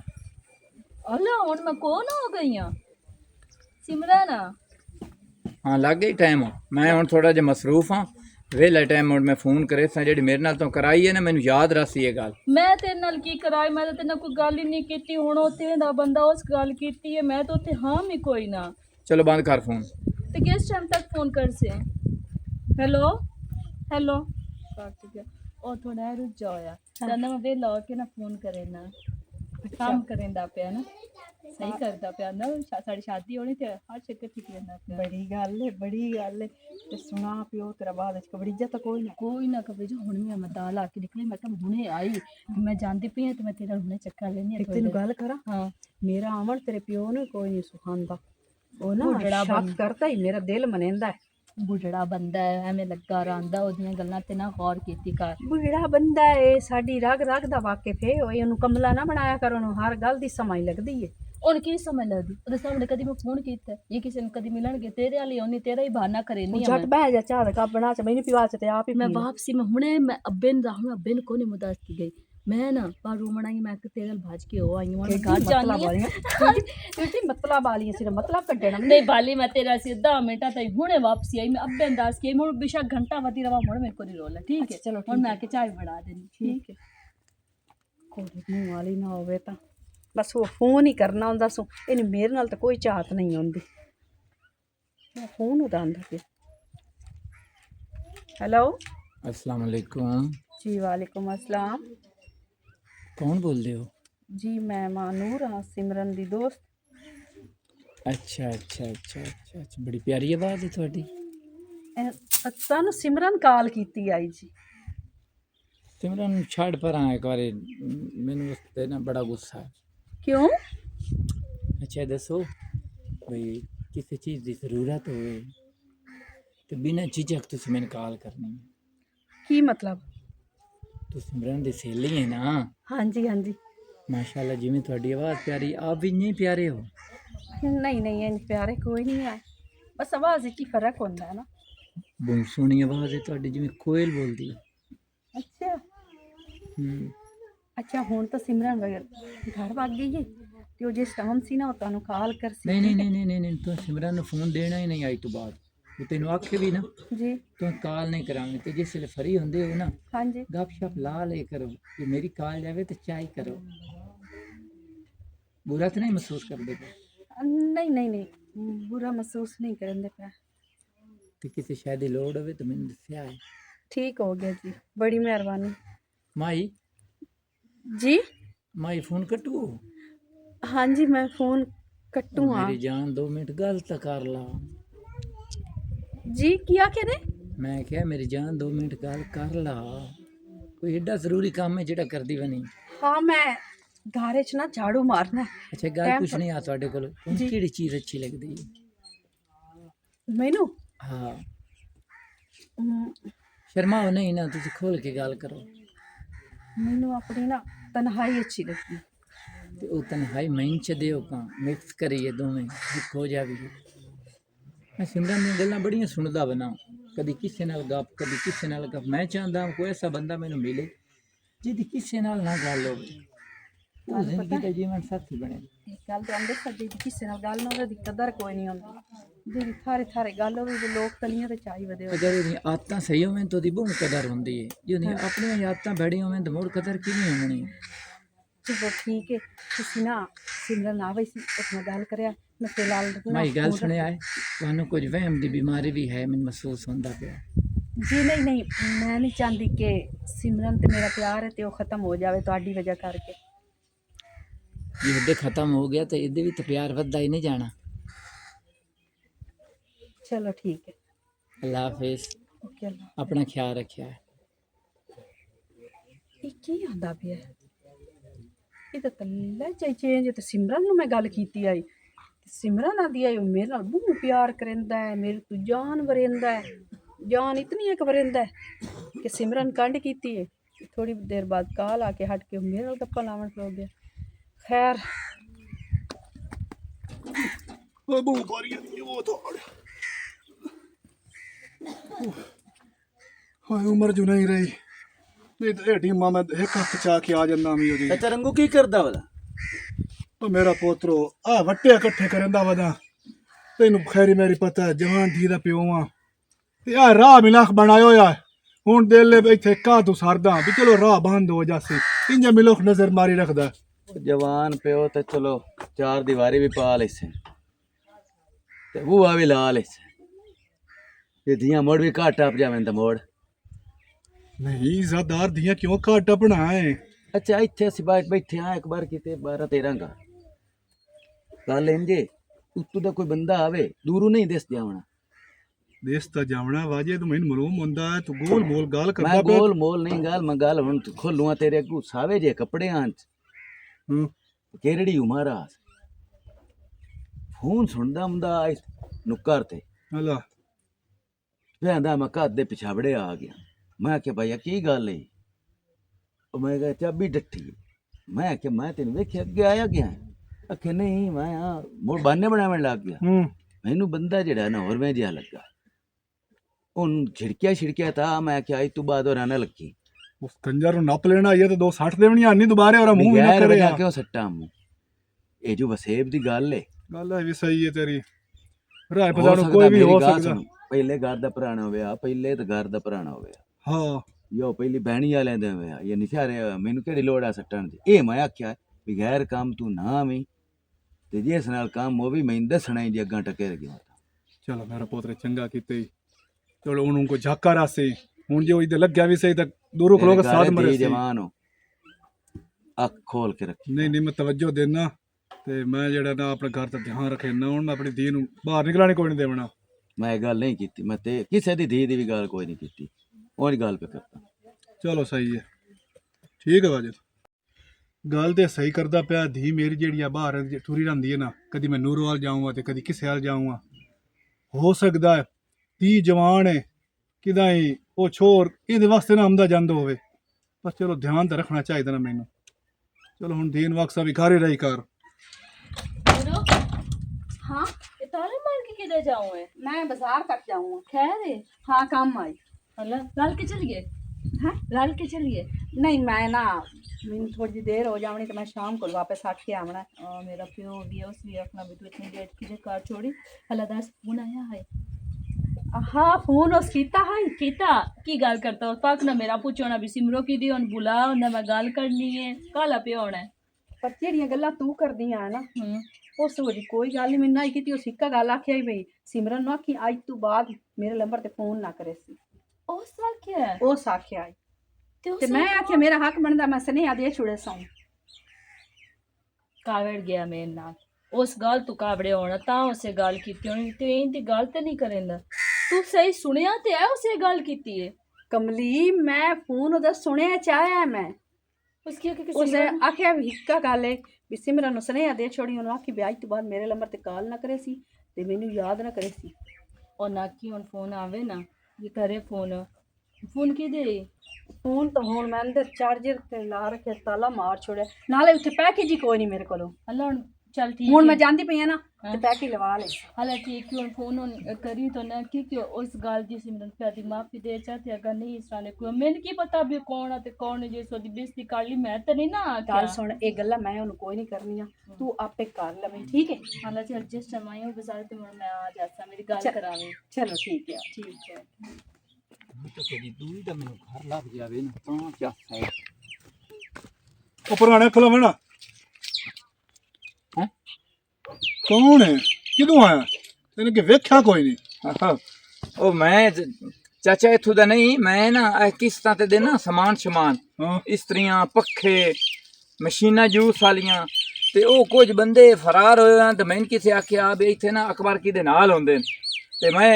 हेलो हुन मैं कौन हो गई हां? सिमरन। हाँ लग गई टाइम मैं हुण थोड़ा जिहा मसरूफ हाँ वेला टाइम हुण मैं फोन करे सा जेड़ी मेरे नाल तो कराई है ना मैनू याद रसी ये गल। मैं तेरे नाल की कराई, मैं तो तेरे नाल कोई गल ही नहीं कीती। हुण उत्थे दा बंदा उस गल कीती है, मैं तो उत्थे हां भी कोई ना। चलो बंद कर फोन। ते किस टाइम तक फोन कर से? हेलो हेलो काट गया ओ थोड़ा रुक जाओ यार चंदा मैं वेला होके ना फोन करे ना काम करेंदा पे ना सही करदा पे ना साडी शादी होनी ते हर चक्कर ठीक रहना पे। बड़ी गल है ते सुना पियो तेरा बाद च कबड़ी जा तो कोई ना कभी जो हुण मैं दाल आके निकली मैं कहा हुणे आई मैं जानती पई ते मैं तेरा हुणे चक्कर लेनी है। तेन गल करा हां मेरा अमन तेरे प्यो ने कोई नहीं सुखांदा ओ ना बुढ़ड़ा शक करता ही मेरा दिल मनेंदा है। बुढ़ड़ा बंदा है एवें लगा रहांदा ओदियां गल्लां ते ना गौर कीती कर। बुढ़ा बंदा है साडी रग रग दा वाकिफ है ओनू कमला ना बनाया कर ओनू हर गल दी समझ लगदी है। उन की समझ लगदी ओदे सामने कदी मैं फोन कीता ये किसी ने कदी मिलन गए तेरे वाली ओनी तेरा ही बहाना करे नहीं झट बह जा चाह का बना च मैंने पिवा च ते आप ही मैं वापसी में हुणे मैं अब्बे ने राहु अब्बे ने कोनी मुदास की गई मैं ना पर रोमन आई मैं तेरे गल भाज के हो आई हूं घर जानी है क्योंकि मतलब वाली सिर्फ मतलब कड्डना नहीं बाली मैं तेरा सीधा मिनटा तई हुणे वापसी आई मैं अब्बे ने दास के मुड़ बेशक घंटा वती रवा मुड़ मेरे को नहीं रोला ठीक है। चलो हुण मैं आके चाय बना देनी ठीक है। कोई मुंह वाली ना होवे ता बस वो फोन ही करना हुंदा सो इन मेरे नाल तो कोई चाहत नहीं होंदी फोन उदा आंदा पे। हेलो अस्सलाम वालेकुम। जी वालेकुम अस्सलाम। कौन बोल रहे हो? ਜੀ ਮੈਂ ਮਾਨੂਰ ਹਾਂ, ਸਿਮਰਨ ਦੀ ਦੋਸਤ। ਅੱਛਾ ਅੱਛਾ ਅੱਛਾ ਅੱਛਾ ਅੱਛਾ, ਬੜੀ ਪਿਆਰੀ ਆਵਾਜ਼ ਹੈ ਤੁਹਾਡੀ। ਤੁਹਾਨੂੰ ਸਿਮਰਨ ਕਾਲ ਕੀਤੀ ਆਈ ਜੀ। ਸਿਮਰਨ ਨੂੰ ਛੱਡ ਪਰਾਂ ਇੱਕ ਵਾਰੀ, ਮੈਨੂੰ ਉਸ 'ਤੇ ਨਾ ਬੜਾ ਗੁੱਸਾ ਹੈ। ਕਿਉਂ? ਅੱਛਾ ਇਹ ਦੱਸੋ ਬਈ ਕਿਸੇ ਚੀਜ਼ ਦੀ ਜ਼ਰੂਰਤ ਹੋਵੇ ਤੇ ਬਿਨਾਂ ਝਿਜਕ ਤੁਸੀਂ ਮੈਨੂੰ ਕਾਲ ਕਰਨੀ ਹੈ। ਕੀ ਮਤਲਬ? ਤੂੰ ਸਿਮਰਨ ਦੀ ਸਹੇਲੀ ਹੈ ਨਾ? ਹਾਂਜੀ ਹਾਂਜੀ। ਮਾਸ਼ਾਅੱਲਾ, ਜਿਵੇਂ ਤੁਹਾਡੀ ਆਵਾਜ਼ ਪਿਆਰੀ, ਆਪ ਵੀ ਇੰਨੇ ਪਿਆਰੇ ਹੋ। ਨਹੀਂ ਨਹੀਂ, ਇੰਜ ਪਿਆਰੇ ਕੋਈ ਨਹੀਂ ਹੈ, ਬਸ ਆਵਾਜ਼ ਵਿੱਚ ਹੀ ਫਰਕ ਹੁੰਦਾ ਹੈ ਨਾ। ਬਹੁਤ ਸੋਹਣੀ ਆਵਾਜ਼ ਹੈ ਤੁਹਾਡੀ, ਜਿਵੇਂ ਕੋਇਲ ਬੋਲਦੀ ਹੈ। ਅੱਛਾ ਅੱਛਾ, ਹੁਣ ਤਾਂ ਸਿਮਰਨ ਘਰ ਵਗ ਗਈ ਹੈ ਤੇ ਉਹ ਜਿਸ ਟਾਈਮ ਸੀ ਨਾ ਉਹ ਤੁਹਾਨੂੰ ਕਾਲ ਕਰ ਸੀ। ਨਹੀਂ ਨਹੀਂ ਨਹੀਂ ਨਹੀਂ ਨਹੀਂ ਨਹੀਂ, ਤੂੰ ਸਿਮਰਨ ਨੂੰ ਫੋਨ ਦੇਣਾ ਹੀ ਨਹੀਂ ਅੱਜ ਤੋਂ ਬਾਅਦ। ਉਹ ਤੈਨੂੰ ਆਖੇ ਵੀ ਨਾ ਜੀ ਤੂੰ ਕਾਲ ਨਹੀਂ ਕਰਾਂਗੇ, ਤੇ ਜਿਸ ਵੇਲੇ ਫਰੀ ਹੁੰਦੇ ਹੋ ਨਾ ਹਾਂਜੀ। गपशप ला ले करो कि मेरी कॉल जावे तो चाय करो। बुरा तो नहीं महसूस कर देते? ਨਹੀਂ ਨਹੀਂ ਨਹੀਂ, ਬੁਰਾ ਮਹਿਸੂਸ ਨਹੀਂ ਕਰਨ ਦੇ ਪਿਆ। तो किसी शायद की लोड़ हो तो मैंने दसिया है। ठीक हो गया जी, बड़ी मेहरबानी। माई जी माई फोन कटू? हाँ जी, मैं फ़ोन कट्टू। हाँ मेरी जान 2 मिनट गल तो कर ला। जी, क्या कह रहे? मैं क्या मेरी जान 2 मिनट गल कर ला, कोई एडा जरूरी काम है जेड़ा कर दी बनी। हाँ, मैं घारे च ना झाड़ू मारना है। अच्छा गल टाइम कुछ नहीं आ तुहाडे कोल, जी। केड़ी चीज़ अच्छी लगदी है? मैनू हाँ हम्म, शर्माओ नहीं ना, तुसी खोल के गल करो। मैनू अपनी ना तन्हाई अच्छी लगती। ते ओ तन्हाई मैन च दिओ का मिक्स करिए दोवें एक हो जावी। मैं सिमरन दी गल्लां बड़ियां सुनदा बना, कदी किसे नाल गप कदी किसे नाल गप। मैं चाहता कोई ऐसा बंदा मैनू मिले जिहदी किसे नाल ना गल होवे, वो जिंदगी दा जीवन साथी बने। एक गल तो आंदे सदी दी किसे नाल गल ना होवे दी कदर कोई नहीं होंदी। जेदी थारे थारे गल होवे ते लोग तलियां ते चाई वदे होवे। अगर ओहदी आदतां सही होवें तो ओहदी बहुत कदर हुंदी है, जे ओहदियां अपनियां आदतां भैड़ियां होवें तो मुड़ कदर किवें होनी? चलो ठीक है, तुसी ना सिमरन आवे सी एक मैं गल करया। मैं फिलहाल ना माई गल फोन सुनिया है, तुहानू कुछ वहम दी बीमारी भी है, मैनू महसूस होंदा पिया। जी नहीं नहीं, मैं नहीं चाहती कि सिमरन ते मेरा प्यार है तो ख़त्म हो जाए ਤੁਹਾਡੀ वजह करके। जे इहदे खत्म हो गया तो इहदे भी तो प्यार वधदा ही नहीं जाना। चलो ठीक है, अल्लाह हाफिज, ओके अल्लाह। अपना ख्याल रखिया है। ये की आंदा पिया? ये तो तल्ला चाही चेंज ते सिमरन ਨੂੰ मैं गल कीती आई, सिमरन आंदी आई मेरे नाल बहुत प्यार करेंदा है, मेरे तो जान वरेंदा है, जान इतनी एक वरेंदा है कि सिमरन कांड कीती है। थोड़ी देर बाद कॉल आके हट के मेरे नाल गप्पा लावन खलो गया। खैर ਓਏ ਬੂ ਬਾਰੀ ਆਈ ਉਹ ਤੋੜ ਹਾਏ ਉਮਰ ਜੋ ਨਹੀਂ ਰਹੀ ਨਹੀਂ ਤੇ ਢੀ ਮਾਮਾ ਇੱਕ ਹੱਥ ਚਾ ਕੇ ਆ ਜਾਂਦਾ ਵੀ ਉਹਦੀ। चाचा रंगू की करदा वाला? ਉਹ ਮੇਰਾ ਪੋਤਰੋ ਆ ਵੱਟੇ ਇਕੱਠੇ ਕਰਦਾ ਵਦਾ, ਤੈਨੂੰ ਖੈਰੀ ਮੇਰੀ ਪਤਾ ਜਵਾਨ ਧੀ ਦਾ ਪਿਓ ਆ ਤੇ ਆ ਰਾਹ ਮਿਲਾਖ ਬਣਾਇਓ ਆ। ਹੁਣ ਦਿਲ ਇੱਥੇ ਕਾ ਤੂੰ ਸਰਦਾ ਵੀ ਚਲੋ ਰਾਹ ਬੰਦ ਹੋ ਜਾਸੀ, ਇੰਜ ਮਿਲੋਖ ਨਜ਼ਰ ਮਾਰੀ ਰੱਖਦਾ। जवान प्यो तो चलो चार दीवारी भी पा ले से, ते बुआ भी ला ले से, ये धियां मोड़ भी घट टप जावें तो मोड़। नहीं ज़ादार धियां क्यों घट टपना है? अच्छा इत्थे असीं बाहर बैठे हाँ एक बार किते 12-13 का गल इंजे उत्तों दा कोई बंदा आवे दूरों नहीं दिस जावना। देश ता जावना वाजे तू मैनू मालूम हुंदा है, तू गोल मोल गाल मैं करदा गोल मोल नहीं गल मैं गल हुण खोलूं तेरे अगू सावे जे कपड़े आंच केरड़ी उमर आ फोन सुनदा हुंदा नुक्कर ते हला कहंदा मैं घर दे पिछावड़े आ गया। मैं आख्या भैया की गल है? मैं कहा चाबी डट्ठी है। मैं आख्या मैं तेन वेख्या अगे आया गया? आखे नहीं मैं मुड़ बहाने बनावन लग गया। मैनू बंदा जेड़ा ना होर में जिहा लगा, उन छिड़किया था। मैं आख्या आज तू बाद और ना लगी उस कंजर नप लेना ये तो 260 देवनी आनी दोबारे और मुंह ना करे वजह क्यों सट्टा मुंह? ये जो वसेब दी गल है, गल है भी सही है तेरी। राय हो पता सकदा कोई भी मेरी हो गल सकदा। सुन, पहले घर दा पुराना होया, पहले तो घर दा पुराना होया। हाँ यो पहली बहनी वाले दे होया, ये निशारे मैनू केड़ी लोड़ आ सट्टण दी? ए मैं आख्या भी गैर काम तू ना आवी ते जिस नाल काम होवी मैं दसना ही जे अग्गां टकेर गया। चलो मेरा पोतरे चंगा कीते, चलो उन्हों को झाका रासे हुन जो इधर लग गया भी सही तक दूरों खलो के साथ मरे सी। जवान हो ਅੱਖ ਖੋਲ ਕੇ ਰੱਖੀ। ਨਹੀਂ ਨਹੀਂ, ਮੈਂ ਤਵੱਜੋ ਦੇਣਾ ਤੇ ਮੈਂ ਜਿਹੜਾ ਨਾ ਆਪਣੇ ਘਰ ਦਾ ਧਿਆਨ ਰੱਖੇ ਨਾ, ਹੁਣ ਮੈਂ ਆਪਣੀ ਧੀ ਨੂੰ ਬਾਹਰ ਨਿਕਲਣੀ ਕੋਈ ਨਹੀਂ ਦੇਵਣਾ। ਮੈਂ ਇਹ ਗੱਲ ਨਹੀਂ ਕੀਤੀ, ਮੈਂ ਤੇ ਕਿਸੇ ਦੀ ਧੀ ਦੀ ਵੀ ਗੱਲ ਕੋਈ ਨਹੀਂ ਕੀਤੀ, ਉਹਦੀ ਗੱਲ पे ਕਰਤਾ। ਚਲੋ ਸਹੀ ਹੈ, ਠੀਕ ਹੈ ਵਾਜਦ, ਗੱਲ ਤੇ ਸਹੀ ਕਰਦਾ ਪਿਆ। ਧੀ ਮੇਰੀ ਜਿਹੜੀ ਆ ਬਾਹਰ ਟੁਰੀ ਰਹਿੰਦੀ ਹੈ ਨਾ, ਕਦੀ ਮੈਂ ਨੂਰ ਵੱਲ ਜਾਊਂਗਾ ਤੇ ਕਦੀ ਕਿਸੇ ਵੱਲ ਜਾਊਂਗਾ। ਹੋ ਸਕਦਾ ਹੈ ਧੀ ਜਵਾਨ ਹੈ ਕਿਦਾਂ ਹੀ ਉਹ ਛੋਰ ਇਹਦੇ ਵਾਸਤੇ ਨਾ ਆਮਦਾ ਜਾਂਦਾ ਹੋਵੇ, ਪਰ ਚਲੋ ਧਿਆਨ ਤਾਂ ਰੱਖਣਾ ਚਾਹੀਦਾ ਨਾ ਮੈਨੂੰ। ਚਲੋ ਹੁਣ ਦੀਨ ਵਕਸਾ ਵੀ ਘਰ ही रही कर। बोलो हाँ ये ताले मार के किधर जाऊं है? मैं बाजार तक जाऊँगा। खैर है हाँ काम आई। अल्लाह रल के चलिए। हाँ रल के चलिए। नहीं मैं ना मैंने थोड़ी जी देर हो जावनी तो मैं शाम को वापस आठ के आना है। मेरा प्यो भी है, उस भी अपना भी तो इतनी लेट की कार छोड़ी। अल्लाह दास फोन आया है। हाँ फोन उस कीता है। कीता की गल करता हो पाक ना मेरा पूछो ना भी सिमरो की दी उन बुला उन्हें मैं गल करनी है काला प्यो होना है। पर जेड़ियां गल्लां तू करदी है ना उस वजह कोई गल नहीं। मैंने की उस इक्का गल आखिया ही भाई सिमरन नु आखी अज तू बाद मेरे नंबर ते फोन ना करे सी। उस साल क्या है? उस आखिया आई ते मैं आखिया मेरा हक बनदा मैं स्नेहा दे छुड़े सौ। कावड़ गया मेरे नाल उस गल तू कावड़े होना ता उसे गल कीती होनी ते इंदी गल ते नहीं करेंदा। तू सही सुनिया ते है उसे गल कीती है। कमली मैं फोन ओदा सुनिया चाहया मैं उसकी आके उसे आखिया भी इक्का गल है भी सिमरन नु स्नेहा दे छोड़ी उन्होंने आखी भी अज तू बाद मेरे नंबर ते कॉल ना करे सी ते मैनू याद ना करे सी। और ना की हुन फोन आवे ना ये करे फोन फोन की दे फोन तो हुन मैं अंदर चार्जर ते ला रखे ताला मार छोड़े नाले उत्थे पैकेज ही कोई नहीं मेरे कोलो। अल्लाह हुन चल ठीक हुन है। मैं जानदी पई ना ते पैकेज लवा ले। हालां ठीक है फोन करी तो ना कि उस गाल दी सिमरन प्यादी माफी दे चाहते अगर नहीं इस तरह कोई मैंने की पता भी कौन है ते कौन है जे सोदी बेइज्जती कर ली मैं तो नहीं ना गल सुन ए गल्ला मैं उन्हें कोई नहीं करनी तू आपे कर ले ठीक है। हालां चल जिस टाइम आई हूं बाजार ते मैं आ जाता मेरी गल करावे। चलो ठीक है। तो तेरी दूरी दा मैनू घर लग जावे ना तां क्या है। ਉਹ ਪੁਰਾਣੇ ਖਲੋ ਨਾ हैं ਕੌਣ ਹੈ ਕਿਦੋਂ ਆਇਆ ਤੈਨੂੰ ਕਿ ਵੇਖਿਆ ਕੋਈ ਨਹੀਂ। ओ मैं चाचा इथों दा नहीं मैं ना किस्तां ते देना समान शमान ਹਾਂ इस्त्रियां पखे मशीनां जूस वालियां ते ओ कुछ बंदे फरार होए हैं ते मैं किसे आख्या भी इत्थे ना अखबार किदे नाल होंदे न ते मैं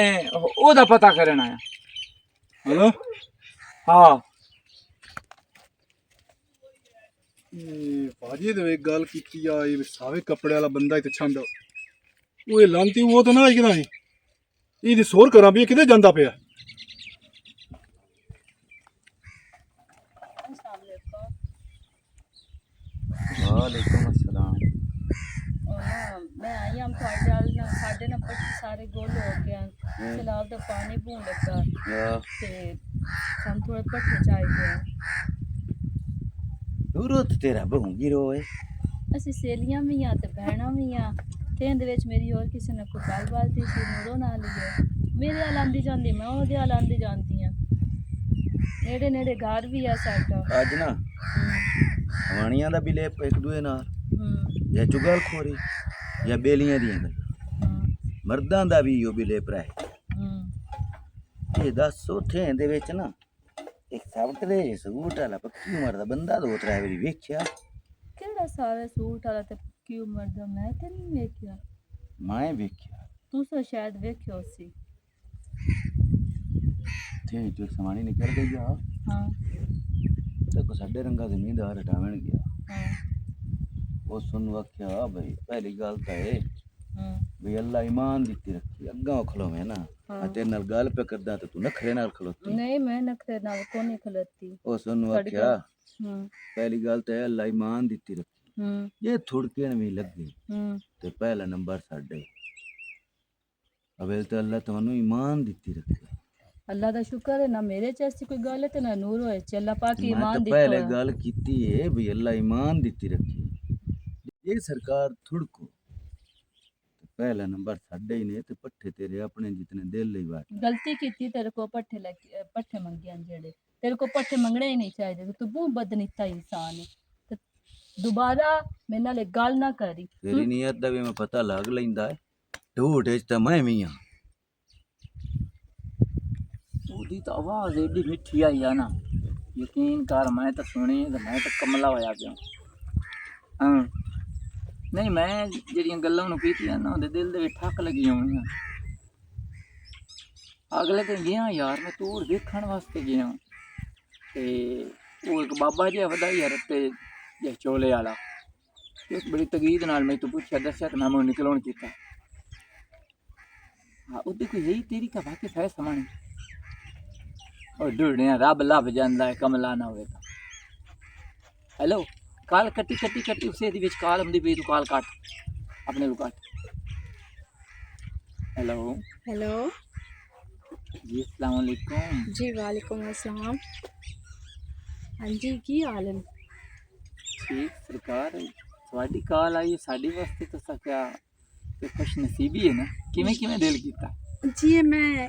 ओदा पता करन आया। ਹਲੋ हाँ ਭਾਜੀ ਤੇ ਇੱਕ ਗੱਲ ਕੀਤੀ ਆ ਇਹ ਸਾਵੇ ਕੱਪੜੇ ਵਾਲਾ ਬੰਦਾ ਇੱਥੇ ਛੰਦ ਉਹ ਇਹ ਲਾਂਤੀ ਉਹ ਤਾਂ ਨਾ ਆਈ ਕਿਦਾਂ ਇਹਦੀ ਸੋਰ ਕਰਾਂ ਵੀ ਇਹ ਕਿਤੇ ਜਾਂਦਾ ਪਿਆ। वालेकुम अस्सलाम। मैं आई हम ना साढ़े ना पट्टी सारे गोल हो गए सैलाब दा पानी बून लगा या ते हम थोड़े पट्टे चाहिए दूरत तेरा बहु गिरो है। ਅਸੀਂ ਸਹੇਲੀਆਂ ਵੀ ਆ ਤੇ ਭੈਣਾਂ ਵੀ ਆ ਤੇ ਇਹਦੇ ਵਿੱਚ ਮੇਰੀ ਹੋਰ ਕਿਸੇ ਨਾਲ ਕੋਈ ਗੱਲਬਾਤ ਦੀ ਸੀ ਨੂਰੋ ਨਾਲ ਹੀ ਹੈ ਮੇਰੇ ਨਾਲ ਆਂਦੀ ਜਾਂਦੀ ਮੈਂ ਉਹਦੇ ਨਾਲ ਆਂਦੀ ਜਾਂਦੀ ਆ ਨੇੜੇ ਨੇੜੇ ਘਰ ਵੀ ਆ ਸਾਡਾ। आज ना हवानियां दा भी ले एक दूए नाल या चुगल खोरी या बेलियां दी गल मर्दां दा भी यो भी ले भरा ये दस उथे दे विच ना एक सावटरे सूट वाला पक्की उम्र दा बंदा दो त्रै वारी वेख्या। ਕਿਹੜਾ ਸਾਰਾ ਸੂਟ ਵਾਲਾ ਤੇ ਕੀ ਉਮਰ ਦਾ ਮੈਂ ਤੇ ਨਹੀਂ ਵੇਖਿਆ मैं वेख्या ਤੂੰ ਤਾਂ ਸ਼ਾਇਦ ਵੇਖਿਓ ਸੀ। थे जो समानी निकल गई आ ਹਾਂ ते को साडे रंगा जमींदार हटावन गया ਹਾਂ ਉਹ ਸੁਣ ਆਖਿਆ ਬਈ ਪਹਿਲੀ ਗੱਲ ਤਾਂ ਇਹ ਹਾਂ ਵੀ ਅੱਲਾ ਈਮਾਨ ਦਿੱਤੀ ਰੱਖੀ ਅੱਗਾ ਖਲੋਵੇਂ ਨਾ ਮੈਂ ਤੇਰੇ ਨਾਲ ਗੱਲ ਪੇ ਕਰਦਾ ਤੇ ਤੂੰ ਨਖਰੇ ਨਾਲ ਖਲੋਤੀ। ਨਹੀਂ ਮੈਂ ਨਖਰੇ ਨਾਲ ਕੋਈ ਨਹੀਂ ਖਲੋਤੀ। ਉਹ ਸੁਣ ਆਖਿਆ ਹੂੰ ਪਹਿਲੀ ਗੱਲ ਤਾਂ ਇਹ ਅੱਲਾ ਈਮਾਨ ਦਿੱਤੀ ਰੱਖੀ ਹੂੰ ਜੇ ਥੁੜਕਣ ਵੀ ਲੱਗੇ ਹੂੰ ਤੇ ਪਹਿਲਾ ਨੰਬਰ ਸਾਡੇ ਅਵੇਲ ਤੇ ਅੱਲਾ ਤੁਹਾਨੂੰ ਈਮਾਨ ਦਿੱਤੀ ਰੱਖੀ। अल्लाह का शुक्र है ना मेरे च ऐसी कोई गल है तो ना नूर होए चल्ला पाकी मैं ईमान तो दिखो पहले है। गल कीती है भी अल्लाह ईमान दिती रखी ये सरकार थुड़को तो पहला नंबर साडे ही ने ते पट्ठे तेरे अपने जितने दिल ही बात गलती की थी तेरे को पट्ठे लगे पट्ठे मंगे जेड़े तेरे को पट्ठे मंगने ही नहीं चाहिए तू बहुत बदनीता इंसान है ते दोबारा मेरे नाल गल ना करी। तेरी नीयत दा भी मैं पता लग लैंदा है झूठ च तां मैं भी हां। ओदी तो आवाज एडी मिठी आई है ना यकीन कर मैं तो सुनी तो मैं तो कमला होया पिया ਹਾਂ ਨਹੀਂ ਮੈਂ ਜਿਹੜੀਆਂ ਗੱਲਾਂ ਨੂੰ ਕੀਤੀਆਂ ਨਾ ਉਹਦੇ ਦਿਲ ਦੇ ਵਿੱਚ ਠੱਕ ਲੱਗੀਆਂ ਹੋਈਆਂ। ਅਗਲੇ ਦਿਨ ਗਿਆ ਯਾਰ ਮੈਂ ਤੋੜ ਵੇਖਣ ਵਾਸਤੇ ਗਿਆ ਤੇ ਉਹ ਇੱਕ ਬਾਬਾ ਜਿਹਾ ਵਧਾਈ ਯਾਰ ਤੇ ਜੇ ਚੋਲੇ ਵਾਲਾ ਤੇ ਉਸ ਬੜੀ ਤਗੀਦ ਨਾਲ ਮੈਂ ਤੋਂ ਪੁੱਛਿਆ ਦੱਸਿਆ ਤੇ ਮੈਂ ਉਹਨੂੰ ਨਿਕਲਣ ਕੀਤਾ। ਹਾਂ ਉਹਦੇ ਕੋਈ ਯਹੀ ਤੇਰੀ ਕਾ ਵਾਕਿਫ ਹੈ ਸਮਾਣੀ ਉਹ ਢੂੜਿਆ ਰੱਬ ਲੱਭ ਜਾਂਦਾ ਹੈ ਕਮਲਾ ਨਾ ਹੋਵੇ ਤਾਂ। ਹੈਲੋ ਕਾਲ ਕੱਟੀ ਉਸੇ ਦੇ ਵਿੱਚ ਕਾਲ ਹੁੰਦੀ ਪਈ ਤੂੰ ਕਾਲ ਕੱਟ ਆਪਣੇ ਨੂੰ ਕੱਟ। ਹੈਲੋ ਹੈਲੋ ਜੀ अस्सलाम वालेकुम। ਜੀ ਵਾਲੇਕੁਮ ਅਸਲਾਮ। ਹਾਂਜੀ ਕੀ ਹਾਲ ਹੈ? ठीक सरकार ਤੁਹਾਡੀ ਕਾਲ ਆਈ ਸਾਡੀ ਵਾਸਤੇ ਤਾਂ ਸਕਿਆ ਤੇ ਖੁਸ਼ ਨਸੀਬੀ ਹੈ ਨਾ। ਕਿਵੇਂ ਕਿਵੇਂ ਦਿਲ ਕੀਤਾ? ਜੀ ਇਹ ਮੈਂ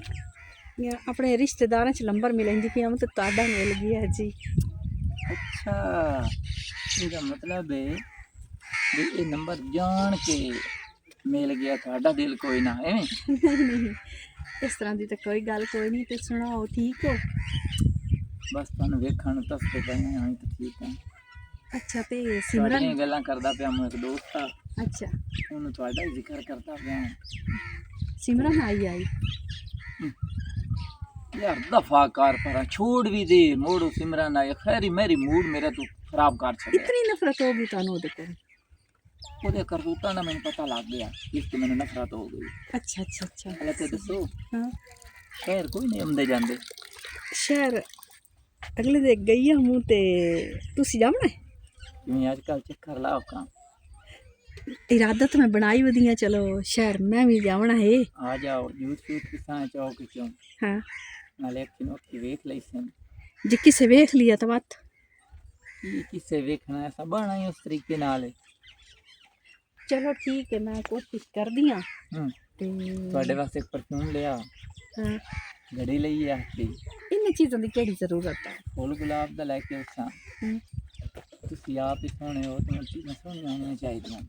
ਆਪਣੇ ਰਿਸ਼ਤੇਦਾਰਾਂ 'ਚ ਨੰਬਰ ਮਿਲਣ ਦੀ ਪਈ ਹਾਂ ਤੇ ਤੁਹਾਡਾ ਮਿਲ ਗਿਆ ਜੀ। ਅੱਛਾ ਇਹਦਾ ਮਤਲਬ ਹੈ ਵੀ ਇਹ ਨੰਬਰ ਜਾਣ ਕੇ ਮਿਲ ਗਿਆ ਤੁਹਾਡਾ ਦਿਲ ਕੋਈ ਨਾ ਐਵੇਂ। ਨਹੀਂ ਇਸ ਤਰ੍ਹਾਂ ਦੀ ਤਾਂ ਕੋਈ ਗੱਲ ਕੋਈ ਨਹੀਂ। ਤੇ ਸੁਣਾਓ ਠੀਕ ਹੋ? ਬਸ ਤੁਹਾਨੂੰ ਵੇਖਣ ਨੂੰ ਦੱਸਦੇ ਪਏ ਹਾਂ ਤਾਂ ਠੀਕ ਹੈ। ਅੱਛਾ ਤੇ ਤੁਹਾਡੀਆਂ ਸਿਮਰਨ ਗੱਲਾਂ ਕਰਦਾ ਪਿਆ ਮੈਂ ਇੱਕ ਦੋਸਤ ਆ ਅੱਛਾ ਉਹਨੂੰ ਤੁਹਾਡਾ ਹੀ ਜ਼ਿਕਰ ਕਰਦਾ ਪਿਆ। ਸਿਮਰਨ ਆਈ यार दफा कर पर छोड़ भी दे मोड़ सिमरन आए खैरी मेरी मूड मेरा तू खराब कर छड़े। इतनी नफरत होगी ਤੁਹਾਨੂੰ ਉਹਦੇ ਕੋਲ? ਉਹਦੇ ਕਰਤੂਤਾਂ ਦਾ ਮੈਨੂੰ ਪਤਾ ਲੱਗ ਗਿਆ ਇਸ ਤੇ ਮੈਨੂੰ ਨਫ਼ਰਤ ਹੋ ਗਈ। ਅੱਛਾ ਅੱਛਾ ਅੱਛਾ ਹਲੇ ਤੇ ਦੱਸੋ ਹਾਂ ਖੈਰ ਕੋਈ ਨਹੀਂ ਆਉਂਦੇ ਜਾਂਦੇ ਸ਼ਹਿਰ ਅਗਲੇ ਦੇ ਗਈ ਹਾਂ ਮੂੰਹ ਤੇ ਤੁਸੀਂ ਜਾਵਣਾ ਹੈ? ਜਿਵੇਂ ਅੱਜ ਕੱਲ੍ਹ ਚੱਕਰ ਲਾਓ ਕਾਂ ਇਰਾਦਾ ਤਾਂ ਮੈਂ ਬਣਾਈ ਵਧੀਆਂ ਚਲੋ ਸ਼ਹਿਰ ਮੈਂ ਵੀ ਜਾਵਣਾ ਹੈ। ਆ ਜਾਓ YouTube ਕਿਸਾਂ ਚੌਕ ਚੋਂ ਹਾਂ ਨਾਲੇ ਅੱਖੀ ਨੂੰ ਅੱਖੀ ਵੇਖ ਲਈ ਸਨ ਜੇ ਕਿਸੇ ਵੇਖ ਲਿਆ ਤਾਂ ਬਾਤ ਕੀ ਕਿਸੇ ਵੇਖਣਾ ਐਸਾ ਬਣਾ ਹੀ ਉਸ ਤਰੀਕੇ ਨਾਲ ਹੈ। ਚਲੋ ਠੀਕ ਹੈ ਮੈਂ ਕੋਸ਼ਿਸ਼ ਕਰਦੀ ਹਾਂ ਤੇ ਤੁਹਾਡੇ ਵਾਸਤੇ ਇੱਕ ਪਰਫਿਊਮ ਲਿਆ ਹਾਂ ਘੜੀ ਲਈ ਆ ਤੇ ਇਹਨਾਂ ਚੀਜ਼ਾਂ ਦੀ ਕਿਹੜੀ ਜ਼ਰੂਰਤ ਹੈ? ਫੁੱਲ ਗੁਲਾਬ ਦਾ ਲੈ ਕੇ ਉਸਾਂ ਹਮ, ਤੁਸੀਂ ਆਪ ਹੀ ਸੋਹਣੇ ਹੋ ਤੇ ਚੀਜ਼ਾਂ ਸੋਹਣੀਆਂ ਹੋਣੀਆਂ ਚਾਹੀਦੀਆਂ।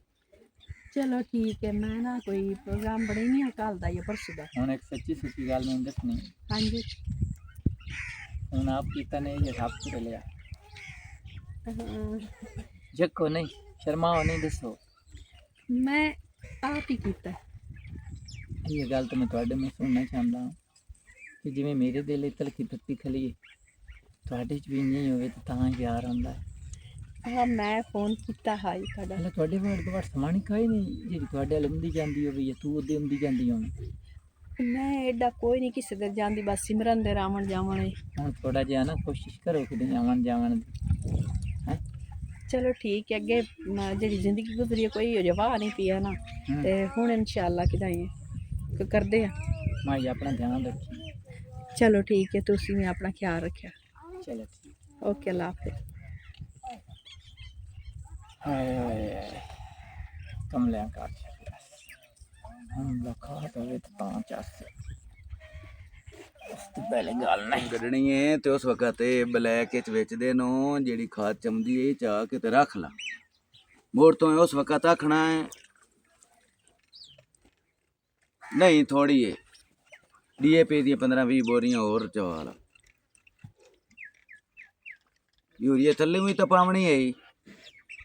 ਚਲੋ ਠੀਕ ਹੈ ਮੈਂ ਨਾ ਕੋਈ ਪ੍ਰੋਗਰਾਮ ਬਣੇ ਨਹੀਂ ਕੱਲ ਦਾ ਜਾਂ ਪਰਸੋਂ ਦਾ। ਹੁਣ ਇੱਕ ਸੱਚੀ ਸੁੱਚੀ ਗੱਲ ਮੈਨੂੰ ਦੱਸਣੀ ਹਾਂਜੀ ਹੁਣ ਆਪ ਕੀਤਾ ਨੇ ਇਹ ਸਭ ਕਰ ਲਿਆ ਹਾਂ, ਜੱਕੋ ਨਹੀਂ ਸ਼ਰਮਾਓ ਨਹੀਂ ਦੱਸੋ ਮੈਂ ਆਪ ਹੀ ਕੀਤਾ। ਇਹ ਗੱਲ ਤਾਂ ਮੈਂ ਤੁਹਾਡੇ ਮੂੰਹ ਸੁਣਨਾ ਚਾਹੁੰਦਾ ਹਾਂ ਕਿ ਜਿਵੇਂ ਮੇਰੇ ਦਿਲ ਵਿੱਚ ਤਲਖੀ ਤੱਤੀ ਖਲੀ ਹੈ ਤੁਹਾਡੇ 'ਚ ਵੀ ਨਹੀਂ ਹੋਵੇ ਤਾਂ ਹੀ ਪਿਆਰ ਹੁੰਦਾ ਹੈ। ਹਾਂ ਮੈਂ ਫੋਨ ਕੀਤਾ ਹਾਈ ਤੁਹਾਡਾ। ਹਲੇ ਤੁਹਾਡੇ ਕੋਲ ਸਮਾਨ ਕੋਈ ਨਹੀਂ ਜਿਹੜੀ ਤੁਹਾਡੇ ਵੱਲ ਹੁੰਦੀ ਜਾਂਦੀ ਹੋਵੇ ਜਾਂ ਤੂੰ ਉਹਦੇ ਹੁੰਦੀ ਜਾਂਦੀ ਹੋਵੇ। ਮੈਂ ਐਡਾ ਕੋਈ ਨਹੀਂ ਕਿਸੇ ਦੇ ਜਾਂਦੀ ਬਸ ਸਿਮਰਨ ਦੇ ਰਾਵਣ ਜਾਵਣ ਹੈ। ਹੁਣ ਥੋੜਾ ਜਿਹਾ ਨਾ ਕੋਸ਼ਿਸ਼ ਕਰੋ ਕਿ ਆਵਣ ਜਾਵਣ ਦੀ ਹੈਂ। ਚਲੋ ਠੀਕ ਹੈ ਅੱਗੇ ਜਿਹੜੀ ਜ਼ਿੰਦਗੀ ਗੁਜ਼ਰੀ ਹੈ ਕੋਈ ਹੋ ਜਵਾ ਨਹੀਂ ਪਿਆ ਨਾ ਤੇ ਹੁਣ ਇਨਸ਼ਾਅੱਲਾ ਕਿਦਾਂ ਕਰਦੇ ਆ। ਮਾਂ ਜੀ ਆਪਣਾ ਧਿਆਨ ਰੱਖੀ। ਚਲੋ ਠੀਕ ਹੈ ਤੁਸੀਂ ਵੀ ਆਪਣਾ ਖਿਆਲ ਰੱਖਿਆ। ਚਲੋ ਠੀਕ ਓਕੇ ਅੱਲਾ ਹਾਫਿਜ਼। ਹਾਏ ਕਮਲਿਆਂ ਕਰ ਹੁਣ ਲੱਖਾਂ ਹੋਵੇ ਤਾਂ ਚਾਸੇ ਉਸ ਤੋਂ ਪਹਿਲੇ ਗੱਲ ਨਹੀਂ ਕੱਢਣੀ ਏ ਤੇ ਉਸ ਵਕਤ ਇਹ ਬਲੈਕ ਵਿੱਚ ਵੇਚਦੇ ਨੂੰ ਜਿਹੜੀ ਖਾਦ ਚਮਦੀ ਏ ਚਾ ਕੇ ਤੇ ਰੱਖ ਲਾ ਮੋੜ ਤੋਂ ਉਸ ਵਕਤ ਆਖਣਾ ਹੈ ਨਹੀਂ ਥੋੜੀ ਏ ਡੀਏਪੀ ਦੀਆਂ 15-20 ਬੋਰੀਆਂ ਹੋਰ ਚਵਾ ਲਾ यूरिया थल्ले हुई तो पावनी है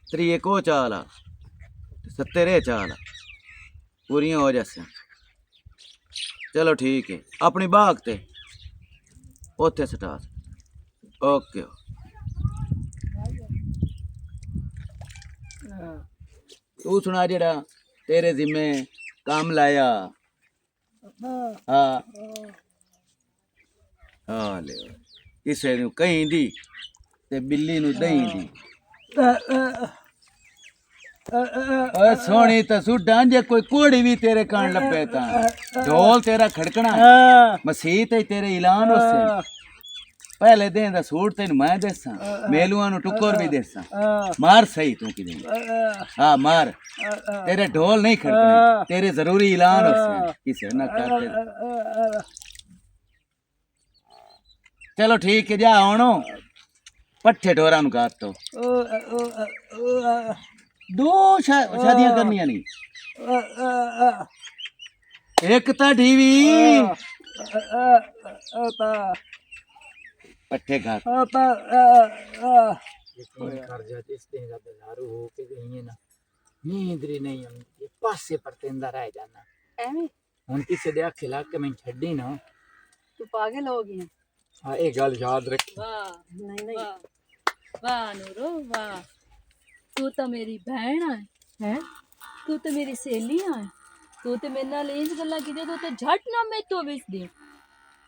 त्रिए को चाला 70 चाला पूरियां हो जैसे। चलो ठीक है अपनी बाग ते उत्थे सटा ओके तू सुना जेड़ा तेरे जिम्मे काम लाया हाँ हाँ ले किसे नू कहीं दी ते बिल्ली नू दही दी ओए सोनी तो सुडा जे कोई कोड़ी भी तेरे कान लपे ता ढोल तेरा खड़कना मसीत ही तेरे ऐलान होसे पहले दिन दा सूट तेन मैं देसा मेलुआ नु टुकर भी देसा मार सही तू कि हां मार तेरे ढोल नहीं खड़कने तेरे जरूरी ऐलान होसे किसे ना कर चलो ठीक है जा आनो पट्ठे ढोरा नु काट तो दो शादियां करनियां नहीं एक ता ढीवी पट्ठे घाट यकीन कर जा जिस दिन का बेजारू हो के गई है ना नींद ही नहीं आती पासे पर तेंदा रह जाना ਐਵੇਂ ਹੁਣ ਕਿਸੇ ਦੇ ਅੱਖ ਲਾ ਕੇ ਮੈਂ ਛੱਡੀ ਨਾ ਤੂੰ ਪਾਗਲ ਹੋ ਗਈ ਹੈ। ਹਾਂ ਇਹ ਗੱਲ ਯਾਦ ਰੱਖੀ वाह ਨਹੀਂ ਨਹੀਂ वाह वाह नूरो वाह तू तो मेरी बहन है हैं तू तो मेरी सहेली है तू तो मेरे नाल इंज गल्लां कीती तू तो झट ना मैं तो विस दी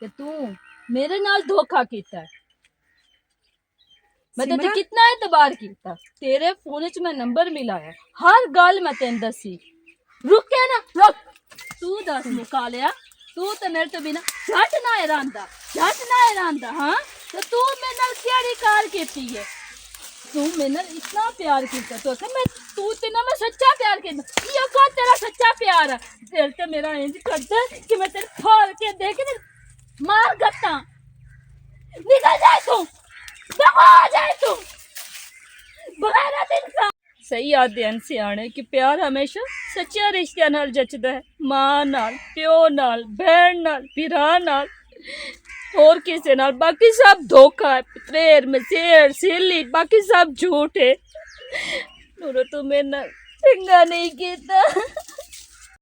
कि तू मेरे नाल धोखा कीता है मैं तो सिमरन? कितना एतबार कीता तेरे फोन च मैं नंबर मिलाया हर गल मैं तेन दसी रुक के ना रुक तू दस मुका लिया तू तो मेरे तो बिना झट ना इरांदा हाँ तो तू मेरे नाल केड़ी कार कीती है तू मेरे नाल इतना प्यार कीता तो आखे मैं तू ते ना मैं सच्चा प्यार कीता ये को तेरा सच्चा प्यार है दिल ते मेरा इंज करदा कि मैं तेरे फाड़ के देख के मार गत्ता निकल जाए तू दफा हो जाए तू बगैरत इंसान सही आदे हैं सियाने कि प्यार हमेशा सच्चे रिश्तियां नाल जचदा है मां नाल प्यो नाल बहन नाल भरा नाल और किसी नाल बाकी सब धोखा है प्रेर मसेर सिली बाकी सब झूठ है नूरो तू मेरे नाल चंगा नहीं कीता